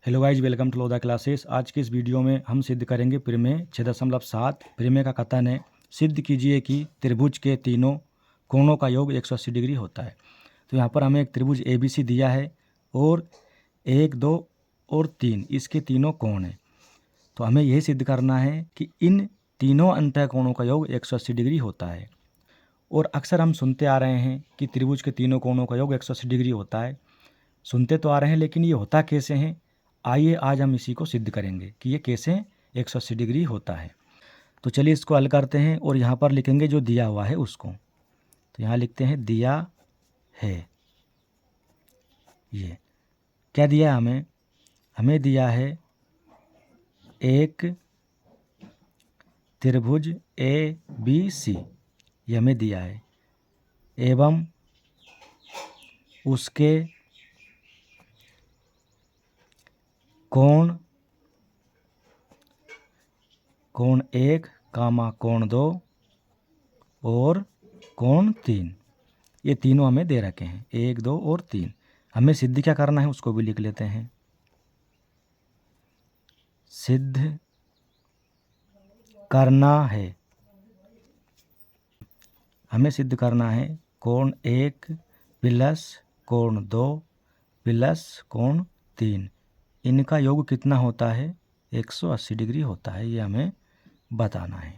Hello guys, welcome to Lodha classes. आज के इस वीडियो में हम सिद्ध करेंगे प्रमेय 6.7। प्रमेय का कथन है, सिद्ध कीजिए कि त्रिभुज के तीनों कोणों का योग 180 डिग्री होता है। तो यहाँ पर हमें एक त्रिभुज ABC दिया है और 1, 2 और 3 इसके तीनों कोण हैं। तो हमें यही सिद्ध करना है कि इन तीनों अंतःकोणों का योग 180 डिग्री होता है। और अक्सर हम सुनते आ रहे हैं कि त्रिभुज के तीनों कोणों का योग 180 डिग्री होता है। सुनते तो आ रहे हैं, लेकिन ये होता कैसे हैं? आइए आज हम इसी को सिद्ध करेंगे कि ये कैसे 180 डिग्री होता है। तो चलिए इसको हल करते हैं और यहाँ पर लिखेंगे जो दिया हुआ है उसको। तो यहाँ लिखते हैं दिया है। ये क्या दिया हमें? हमें दिया है एक त्रिभुज ABC, ये हमें दिया है, एवं उसके कोण 1, कोण 2 और कोण 3। ये तीनों हमें दे रखे हैं, 1, 2 और 3। हमें सिद्ध क्या करना है उसको भी लिख लेते हैं। सिद्ध करना है, हमें सिद्ध करना है कोण 1 प्लस कोण 2 प्लस कोण 3, इनका योग कितना होता है? 180 डिग्री होता है। ये हमें बताना है।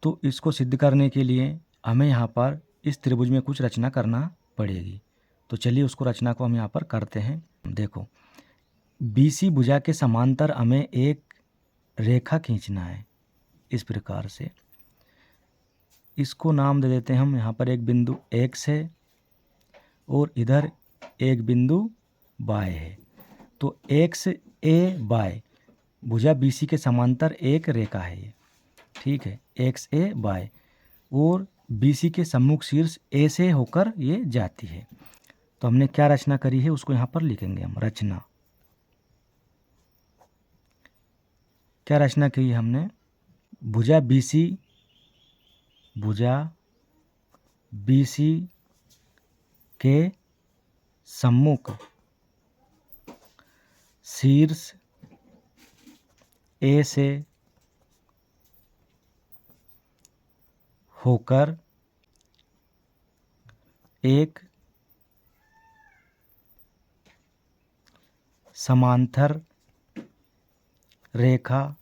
तो इसको सिद्ध करने के लिए हमें यहाँ पर इस त्रिभुज में कुछ रचना करना पड़ेगी। तो चलिए उसको रचना को हम यहाँ पर करते हैं। देखो, BC भुजा के समांतर हमें एक रेखा खींचना है इस प्रकार से। इसको नाम दे देते हैं हम। यहाँ पर एक बिंदु X है और इधर एक बिंदु Y है। तो XAY भुजा BC के समांतर एक रेखा है ये, ठीक है, XAY, और BC के सम्मुख शीर्ष A से होकर ये जाती है। तो हमने क्या रचना करी है उसको यहाँ पर लिखेंगे हम। रचना, क्या रचना की है हमने? भुजा BC के सम्मुख शीर्ष A से होकर एक समांतर रेखा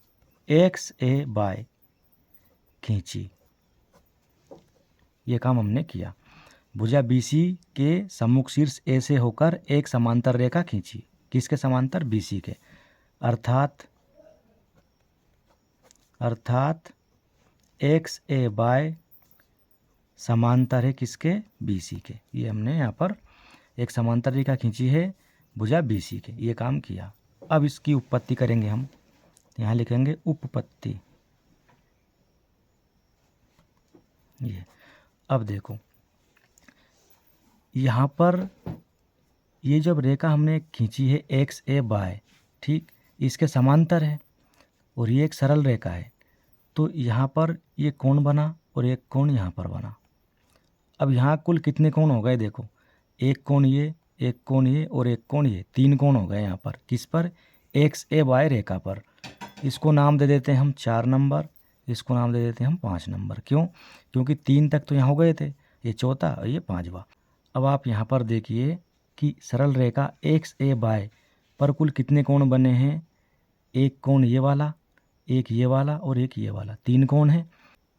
XAY खींची। ये काम हमने किया। भुजा BC के सम्मुख शीर्ष A से होकर एक समांतर रेखा खींची। किसके समांतर? BC के। अर्थात XAY समांतर है किसके? BC के। ये हमने यहाँ पर एक समांतर रेखा खींची है भुजा BC के। ये काम किया। अब इसकी उपपत्ति करेंगे हम। यहाँ लिखेंगे उपपत्ति। ये अब देखो, यहाँ पर ये जब रेखा हमने खींची है XAY, ठीक, इसके समांतर है और ये एक सरल रेखा है। तो यहाँ पर ये कोण बना और एक कोण यहाँ पर बना। अब यहाँ कुल कितने कोण हो गए? देखो, एक कोण ये, एक कोण ये और एक कोण ये, 3 कोण हो गए यहाँ पर। किस पर? XAY रेखा पर। इसको नाम दे देते हैं हम 4 नंबर, इसको नाम दे देते हैं हम 5 नंबर। क्यों? क्योंकि 3 तक तो यहाँ हो गए थे, ये चौथा और ये 5वां। अब आप यहाँ पर देखिए कि सरल रेखा XAY पर कुल कितने कोण बने हैं? एक कोण ये वाला, एक ये वाला और एक ये वाला, 3 कोण हैं।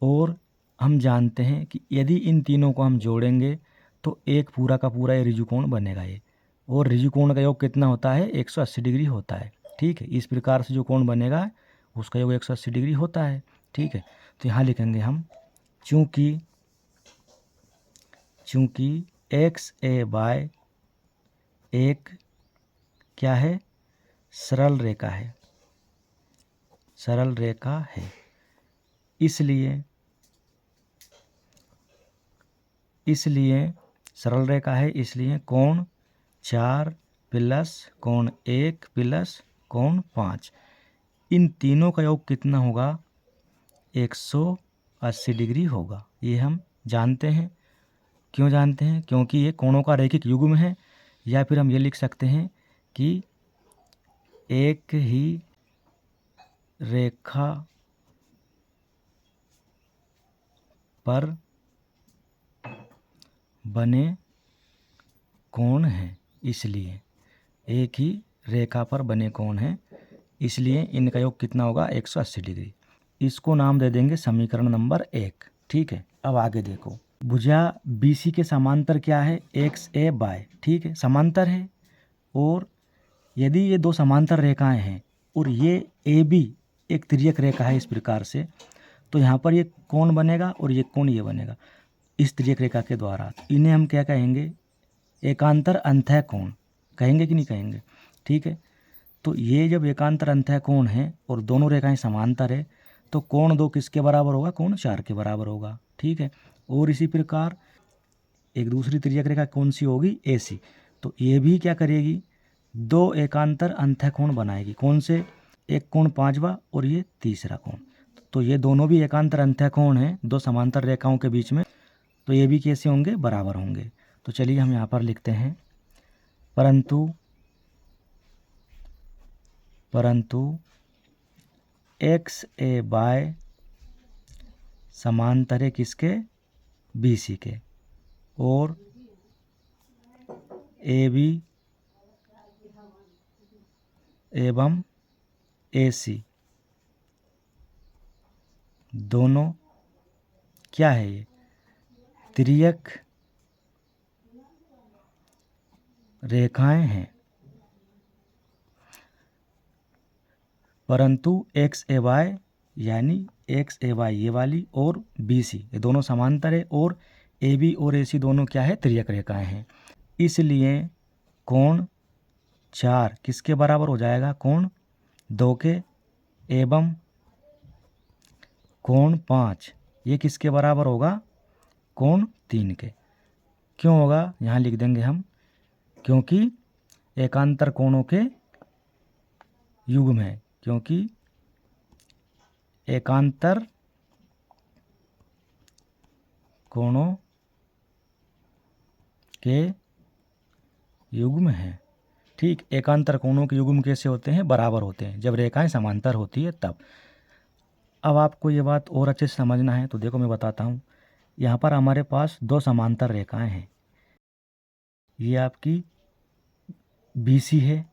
और हम जानते हैं कि यदि इन तीनों को हम जोड़ेंगे तो एक पूरा का पूरा ये ऋजुकोण बनेगा ये। और ऋजुकोण का योग कितना होता है? 180 डिग्री होता है, ठीक है। इस प्रकार से जो कोण बनेगा उसका योग 180 डिग्री होता है, ठीक है। तो यहाँ लिखेंगे हम, चूँकि XAY एक क्या है? सरल रेखा है, सरल रेखा है, इसलिए सरल रेखा है, इसलिए कोण 4 प्लस कोण 1 प्लस कोण 5, इन तीनों का योग कितना होगा? 180 डिग्री होगा। ये हम जानते हैं। क्यों जानते हैं? क्योंकि ये कोणों का रैखिक युग्म है। या फिर हम ये लिख सकते हैं कि एक ही रेखा पर बने कोण हैं, इसलिए एक ही रेखा पर बने कोण हैं, इसलिए इनका योग कितना होगा 180 डिग्री। इसको नाम दे देंगे समीकरण नंबर 1। ठीक है, अब आगे देखो, भुजा BC के समांतर क्या है, XAY। ठीक है, समांतर है, और यदि ये दो समांतर रेखाएं हैं और ये AB एक तिर्यक रेखा है इस प्रकार से, तो यहाँ पर ये कोण बनेगा और ये कोण ये बनेगा इस तिर्यक रेखा के द्वारा। इन्हें हम क्या कहेंगे, एकांतर अंतः कोण कहेंगे कि नहीं कहेंगे। ठीक है, तो ये जब एकांतर अंतः कोण है और दोनों रेखाएं समांतर है, तो कोण 2 किसके बराबर होगा, कोण 4 के बराबर होगा। ठीक है, और इसी प्रकार एक दूसरी तिर्यक रेखा कौन सी होगी, AC। तो ये भी क्या करेगी, दो एकांतर अंतः कोण बनाएगी। कौन से, एक कोण 5वां और ये तीसरा कोण। तो ये दोनों भी एकांतर अंतः कोण हैं दो समांतर रेखाओं के बीच में, तो ये भी कैसे होंगे, बराबर होंगे। तो चलिए हम यहाँ पर लिखते हैं, परंतु XAY समांतर है किसके, BC के, और AB एवं AC दोनों क्या है, ये तिर्यक रेखाएं हैं। परंतु XAY यानी XAY ये वाली और BC ये दोनों समांतर है, और AB और AC दोनों क्या है, तिर्यक रेखाएं हैं। इसलिए कोण 4 किसके बराबर हो जाएगा, कोण 2 के, एवं कोण 5 ये किसके बराबर होगा, कोण 3 के। क्यों होगा, यहाँ लिख देंगे हम, क्योंकि एकांतर कोणों के युग्म है, क्योंकि एकांतर कोणों के युग्म है। ठीक, एकांतर कोणों के युग्म कैसे होते हैं, बराबर होते हैं, जब रेखाएं समांतर होती है तब। अब आपको ये बात और अच्छे से समझना है तो देखो मैं बताता हूँ। यहाँ पर हमारे पास दो समांतर रेखाएं हैं, ये आपकी BC है,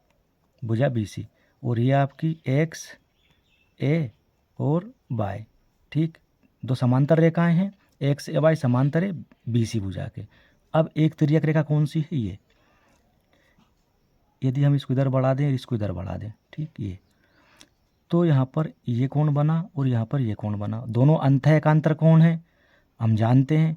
भुजा BC, और ये आपकी XA और Y। ठीक, दो समांतर रेखाएं हैं, XAY समांतर है BC भुजा के। अब एक तिर्यक रेखा कौन सी है, ये, यदि हम इसको इधर बढ़ा दें, इसको इधर बढ़ा दें, ठीक, ये, तो यहाँ पर ये कोण बना और यहाँ पर ये कोण बना, दोनों अंतः एकांतर कोण हैं। हम जानते हैं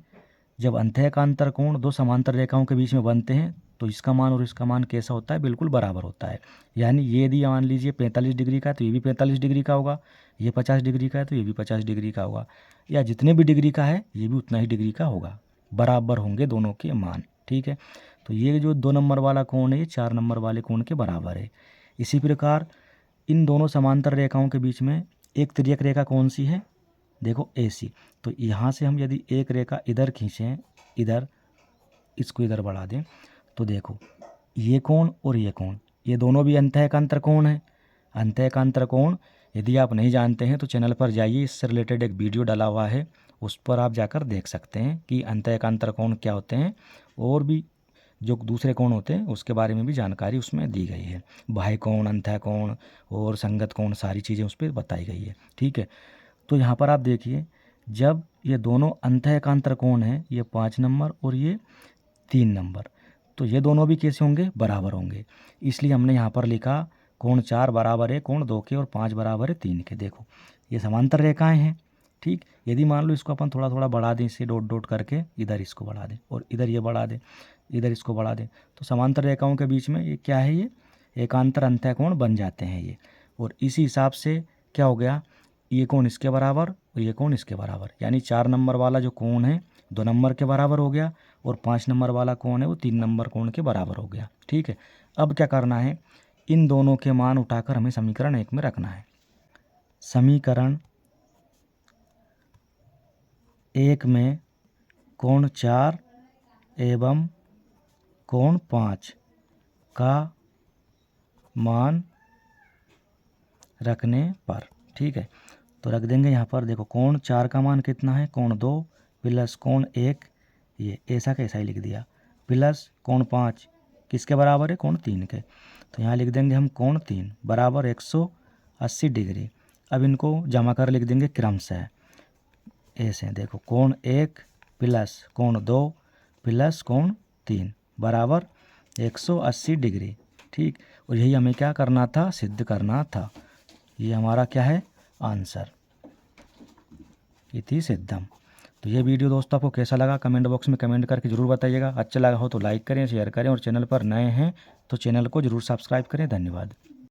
जब अंतः एकांतर कोण दो समांतर रेखाओं के बीच में बनते हैं तो इसका मान और इसका मान कैसा होता है, बिल्कुल बराबर होता है। यानी ये यदि मान लीजिए 45 डिग्री का है तो ये भी 45 डिग्री का होगा, ये 50 डिग्री का है तो ये भी 50 डिग्री का होगा, या जितने भी डिग्री का है ये भी उतना ही डिग्री का होगा, बराबर होंगे दोनों के मान। ठीक है, तो ये जो 2 नंबर वाला कोण है ये 4 नंबर वाले कोण के बराबर है। इसी प्रकार इन दोनों समांतर रेखाओं के बीच में एक तिर्यक रेखा कौन सी है, देखो AC। तो यहाँ से हम यदि एक रेखा इधर खींचें, इधर, इसको इधर बढ़ा दें, तो देखो ये कोण और ये कोण ये दोनों भी अंतः एकांतर कोण है। अंतः एकांतर कोण यदि आप नहीं जानते हैं तो चैनल पर जाइए, इससे रिलेटेड एक वीडियो डाला हुआ है, उस पर आप जाकर देख सकते हैं कि अंतः एकांतर कोण क्या होते हैं, और भी जो दूसरे कोण होते हैं उसके बारे में भी जानकारी उसमें दी गई है। बाह्य कोण, अंतः कोण और संगत कोण सारी चीज़ें उस पर बताई गई है। ठीक है, तो यहाँ पर आप देखिए जब ये दोनों अंतः एकांतर कोण हैं, ये 5 नंबर और ये 3 नंबर, तो ये दोनों भी कैसे होंगे, बराबर होंगे। इसलिए हमने यहाँ पर लिखा कोण 4 बराबर है कोण 2 के और 5 बराबर है 3 के। देखो ये समांतर रेखाएं हैं। ठीक, यदि मान लो इसको अपन थोड़ा थोड़ा बढ़ा दें, इसे डॉट डॉट करके इधर इसको बढ़ा दें और इधर ये बढ़ा दें, इधर इसको बढ़ा दें, तो समांतर रेखाओं के बीच में ये क्या है, ये एकांतर अंतः कोण बन जाते हैं ये। और इसी हिसाब से क्या हो गया, ये कोण इसके बराबर और ये कोण इसके बराबर, यानी 4 नंबर वाला जो कोण है 2 नंबर के बराबर हो गया, और 5 नंबर वाला कोण है वो 3 नंबर कोण के बराबर हो गया। ठीक है, अब क्या करना है, इन दोनों के मान उठाकर हमें समीकरण 1 में रखना है। समीकरण 1 में कोण 4 एवं कोण 5 का मान रखने पर, ठीक है। तो रख देंगे यहाँ पर, देखो कोण 4 का मान कितना है, कोण 2 प्लस कोण 1, ये ऐसा कैसा ही लिख दिया, प्लस कोण 5 किसके बराबर है, कोण 3 के। तो यहाँ लिख देंगे हम कोण 3 बराबर 180 डिग्री। अब इनको जमा कर लिख देंगे क्रमशः ऐसे, देखो कोण 1 प्लस कोण 2 प्लस कोण 3 बराबर 180 डिग्री, ठीक। और यही हमें क्या करना था, सिद्ध करना था। ये हमारा क्या है, आंसर, इति सिद्धम। तो ये वीडियो दोस्तों आपको कैसा लगा कमेंट बॉक्स में कमेंट करके ज़रूर बताइएगा। अच्छा लगा हो तो लाइक करें, शेयर करें, और चैनल पर नए हैं तो चैनल को ज़रूर सब्सक्राइब करें। धन्यवाद।